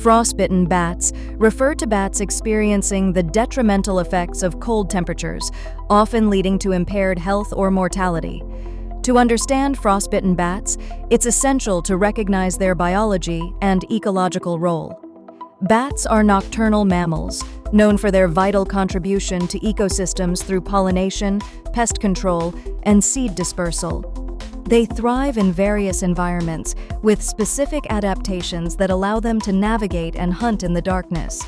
Frostbitten bats refer to bats experiencing the detrimental effects of cold temperatures, often leading to impaired health or mortality. To understand frostbitten bats, it's essential to recognize their biology and ecological role. Bats are nocturnal mammals, known for their vital contribution to ecosystems through pollination, pest control, and seed dispersal. They thrive in various environments, with specific adaptations that allow them to navigate and hunt in the darkness.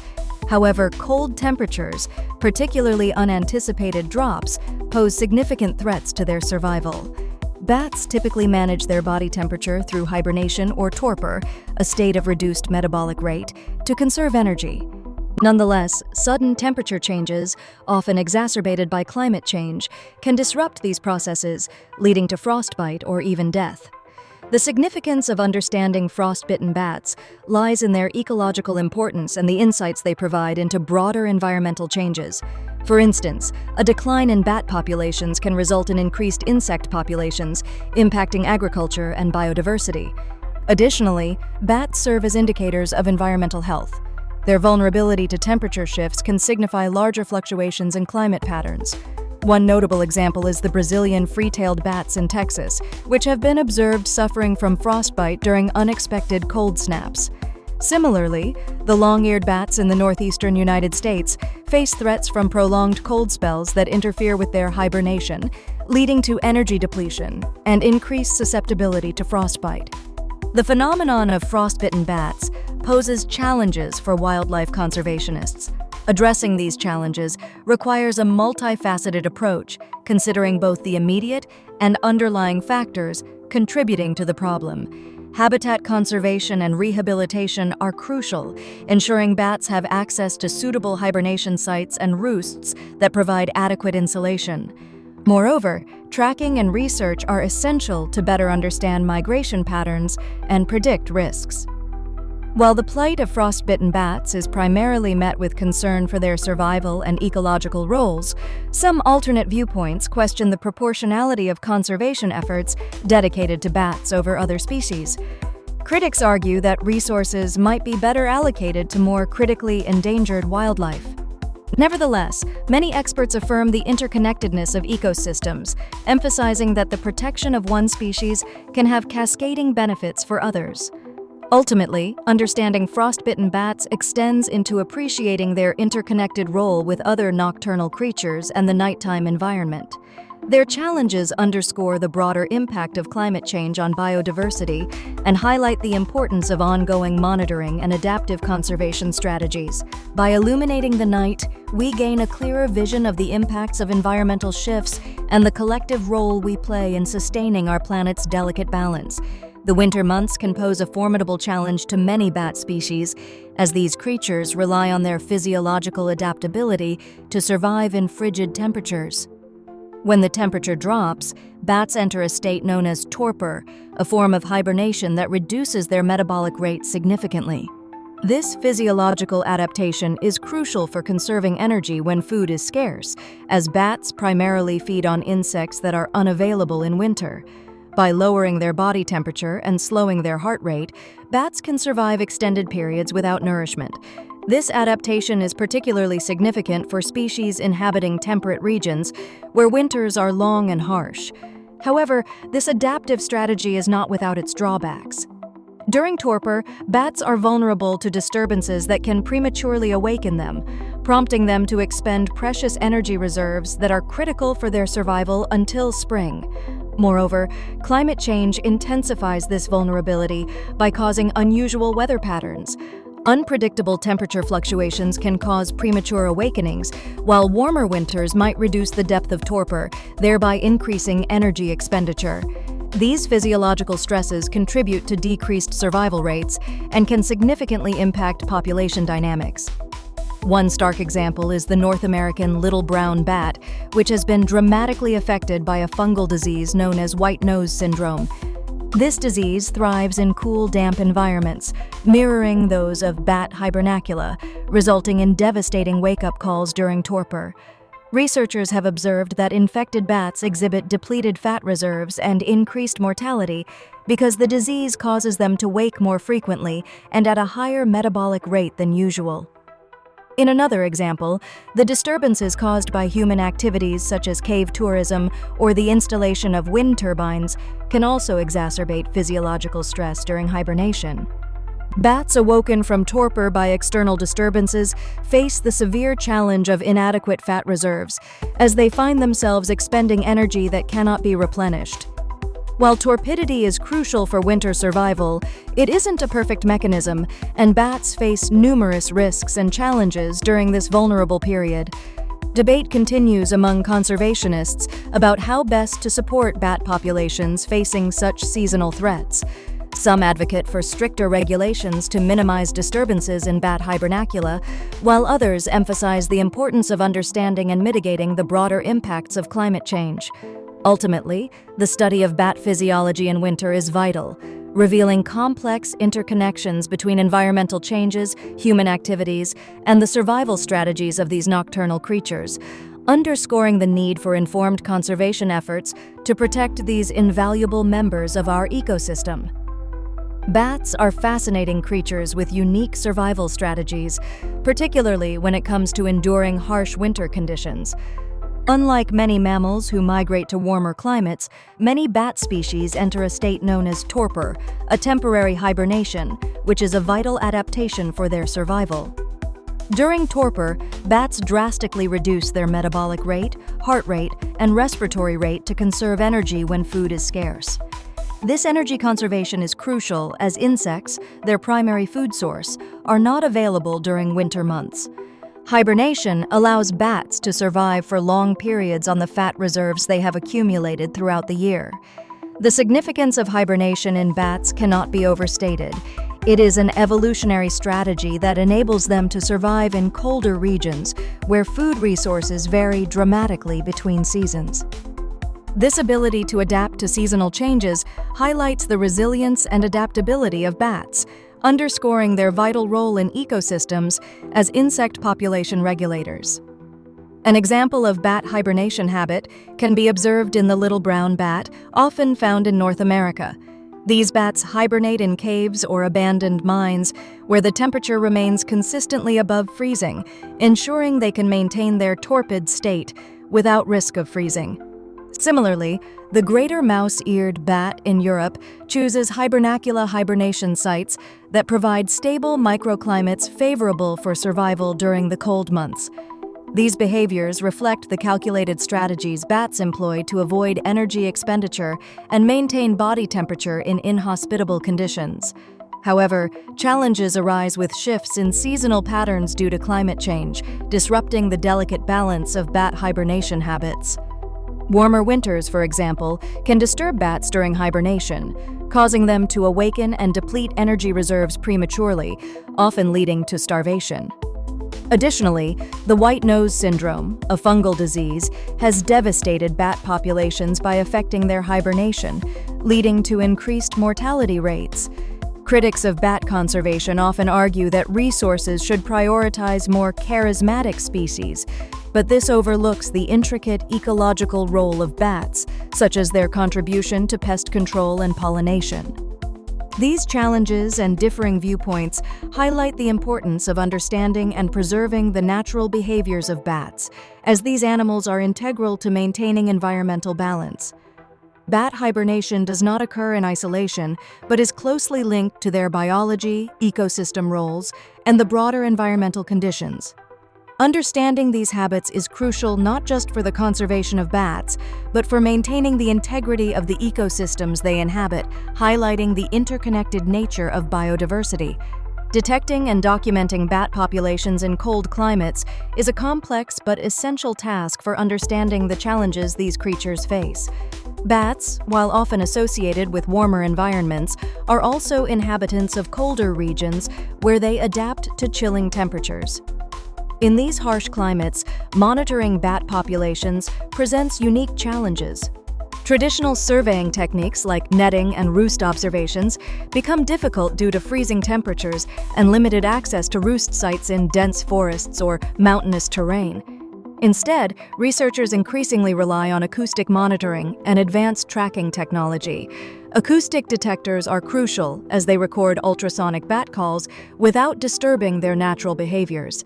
However, cold temperatures, particularly unanticipated drops, pose significant threats to their survival. Bats typically manage their body temperature through hibernation or torpor, a state of reduced metabolic rate, to conserve energy. Nonetheless, sudden temperature changes, often exacerbated by climate change, can disrupt these processes, leading to frostbite or even death. The significance of understanding frostbitten bats lies in their ecological importance and the insights they provide into broader environmental changes. For instance, a decline in bat populations can result in increased insect populations, impacting agriculture and biodiversity. Additionally, bats serve as indicators of environmental health. Their vulnerability to temperature shifts can signify larger fluctuations in climate patterns. One notable example is the Brazilian free-tailed bats in Texas, which have been observed suffering from frostbite during unexpected cold snaps. Similarly, the long-eared bats in the northeastern United States face threats from prolonged cold spells that interfere with their hibernation, leading to energy depletion and increased susceptibility to frostbite. The phenomenon of frostbitten bats poses challenges for wildlife conservationists. Addressing these challenges requires a multifaceted approach, considering both the immediate and underlying factors contributing to the problem. Habitat conservation and rehabilitation are crucial, ensuring bats have access to suitable hibernation sites and roosts that provide adequate insulation. Moreover, tracking and research are essential to better understand migration patterns and predict risks. While the plight of frostbitten bats is primarily met with concern for their survival and ecological roles, some alternate viewpoints question the proportionality of conservation efforts dedicated to bats over other species. Critics argue that resources might be better allocated to more critically endangered wildlife. Nevertheless, many experts affirm the interconnectedness of ecosystems, emphasizing that the protection of one species can have cascading benefits for others. Ultimately, understanding frostbitten bats extends into appreciating their interconnected role with other nocturnal creatures and the nighttime environment. Their challenges underscore the broader impact of climate change on biodiversity and highlight the importance of ongoing monitoring and adaptive conservation strategies. By illuminating the night, we gain a clearer vision of the impacts of environmental shifts and the collective role we play in sustaining our planet's delicate balance. The winter months can pose a formidable challenge to many bat species, as these creatures rely on their physiological adaptability to survive in frigid temperatures. When the temperature drops, bats enter a state known as torpor, a form of hibernation that reduces their metabolic rate significantly. This physiological adaptation is crucial for conserving energy when food is scarce, as bats primarily feed on insects that are unavailable in winter. By lowering their body temperature and slowing their heart rate, bats can survive extended periods without nourishment. This adaptation is particularly significant for species inhabiting temperate regions, where winters are long and harsh. However, this adaptive strategy is not without its drawbacks. During torpor, bats are vulnerable to disturbances that can prematurely awaken them, prompting them to expend precious energy reserves that are critical for their survival until spring. Moreover, climate change intensifies this vulnerability by causing unusual weather patterns. Unpredictable temperature fluctuations can cause premature awakenings, while warmer winters might reduce the depth of torpor, thereby increasing energy expenditure. These physiological stresses contribute to decreased survival rates and can significantly impact population dynamics. One stark example is the North American little brown bat, which has been dramatically affected by a fungal disease known as white nose syndrome. This disease thrives in cool, damp environments, mirroring those of bat hibernacula, resulting in devastating wake-up calls during torpor. Researchers have observed that infected bats exhibit depleted fat reserves and increased mortality because the disease causes them to wake more frequently and at a higher metabolic rate than usual. In another example, the disturbances caused by human activities such as cave tourism or the installation of wind turbines can also exacerbate physiological stress during hibernation. Bats awoken from torpor by external disturbances face the severe challenge of inadequate fat reserves, as they find themselves expending energy that cannot be replenished. While torpidity is crucial for winter survival, it isn't a perfect mechanism, and bats face numerous risks and challenges during this vulnerable period. Debate continues among conservationists about how best to support bat populations facing such seasonal threats. Some advocate for stricter regulations to minimize disturbances in bat hibernacula, while others emphasize the importance of understanding and mitigating the broader impacts of climate change. Ultimately, the study of bat physiology in winter is vital, revealing complex interconnections between environmental changes, human activities, and the survival strategies of these nocturnal creatures, underscoring the need for informed conservation efforts to protect these invaluable members of our ecosystem. Bats are fascinating creatures with unique survival strategies, particularly when it comes to enduring harsh winter conditions. Unlike many mammals who migrate to warmer climates, many bat species enter a state known as torpor, a temporary hibernation, which is a vital adaptation for their survival. During torpor, bats drastically reduce their metabolic rate, heart rate, and respiratory rate to conserve energy when food is scarce. This energy conservation is crucial as insects, their primary food source, are not available during winter months. Hibernation allows bats to survive for long periods on the fat reserves they have accumulated throughout the year. The significance of hibernation in bats cannot be overstated. It is an evolutionary strategy that enables them to survive in colder regions where food resources vary dramatically between seasons. This ability to adapt to seasonal changes highlights the resilience and adaptability of bats, underscoring their vital role in ecosystems as insect population regulators. An example of bat hibernation habit can be observed in the little brown bat, often found in North America. These bats hibernate in caves or abandoned mines, where the temperature remains consistently above freezing, ensuring they can maintain their torpid state without risk of freezing. Similarly, the greater mouse-eared bat in Europe chooses hibernacula hibernation sites that provide stable microclimates favorable for survival during the cold months. These behaviors reflect the calculated strategies bats employ to avoid energy expenditure and maintain body temperature in inhospitable conditions. However, challenges arise with shifts in seasonal patterns due to climate change, disrupting the delicate balance of bat hibernation habits. Warmer winters, for example, can disturb bats during hibernation, causing them to awaken and deplete energy reserves prematurely, often leading to starvation. Additionally, the white nose syndrome, a fungal disease, has devastated bat populations by affecting their hibernation, leading to increased mortality rates. Critics of bat conservation often argue that resources should prioritize more charismatic species, but this overlooks the intricate ecological role of bats, such as their contribution to pest control and pollination. These challenges and differing viewpoints highlight the importance of understanding and preserving the natural behaviors of bats, as these animals are integral to maintaining environmental balance. Bat hibernation does not occur in isolation, but is closely linked to their biology, ecosystem roles, and the broader environmental conditions. Understanding these habits is crucial not just for the conservation of bats, but for maintaining the integrity of the ecosystems they inhabit, highlighting the interconnected nature of biodiversity. Detecting and documenting bat populations in cold climates is a complex but essential task for understanding the challenges these creatures face. Bats, while often associated with warmer environments, are also inhabitants of colder regions where they adapt to chilling temperatures. In these harsh climates, monitoring bat populations presents unique challenges. Traditional surveying techniques like netting and roost observations become difficult due to freezing temperatures and limited access to roost sites in dense forests or mountainous terrain. Instead, researchers increasingly rely on acoustic monitoring and advanced tracking technology. Acoustic detectors are crucial as they record ultrasonic bat calls without disturbing their natural behaviors.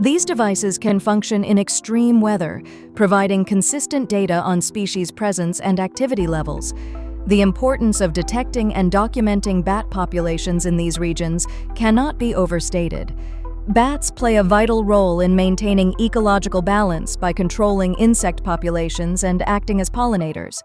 These devices can function in extreme weather, providing consistent data on species presence and activity levels. The importance of detecting and documenting bat populations in these regions cannot be overstated. Bats play a vital role in maintaining ecological balance by controlling insect populations and acting as pollinators.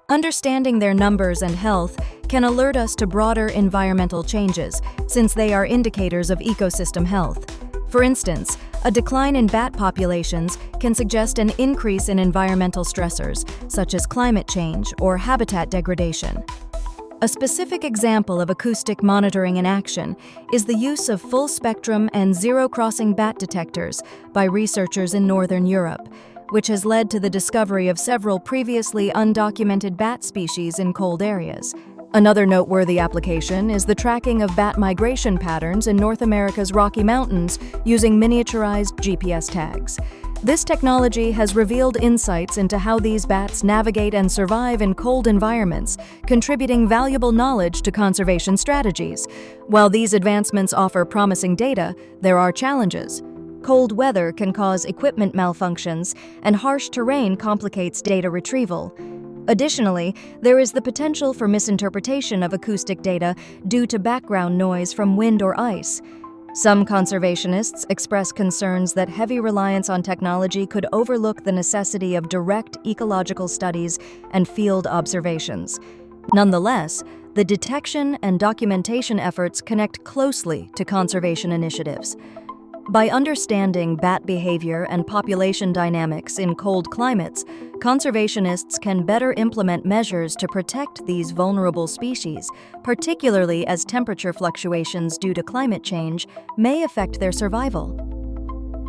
Understanding their numbers and health can alert us to broader environmental changes, since they are indicators of ecosystem health. For instance, a decline in bat populations can suggest an increase in environmental stressors, such as climate change or habitat degradation. A specific example of acoustic monitoring in action is the use of full-spectrum and zero-crossing bat detectors by researchers in Northern Europe, which has led to the discovery of several previously undocumented bat species in cold areas. Another noteworthy application is the tracking of bat migration patterns in North America's Rocky Mountains using miniaturized GPS tags. This technology has revealed insights into how these bats navigate and survive in cold environments, contributing valuable knowledge to conservation strategies. While these advancements offer promising data, there are challenges. Cold weather can cause equipment malfunctions, and harsh terrain complicates data retrieval. Additionally, there is the potential for misinterpretation of acoustic data due to background noise from wind or ice. Some conservationists express concerns that heavy reliance on technology could overlook the necessity of direct ecological studies and field observations. Nonetheless, the detection and documentation efforts connect closely to conservation initiatives. By understanding bat behavior and population dynamics in cold climates, conservationists can better implement measures to protect these vulnerable species, particularly as temperature fluctuations due to climate change may affect their survival.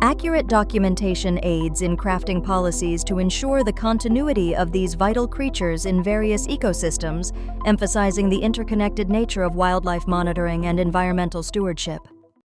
Accurate documentation aids in crafting policies to ensure the continuity of these vital creatures in various ecosystems, emphasizing the interconnected nature of wildlife monitoring and environmental stewardship.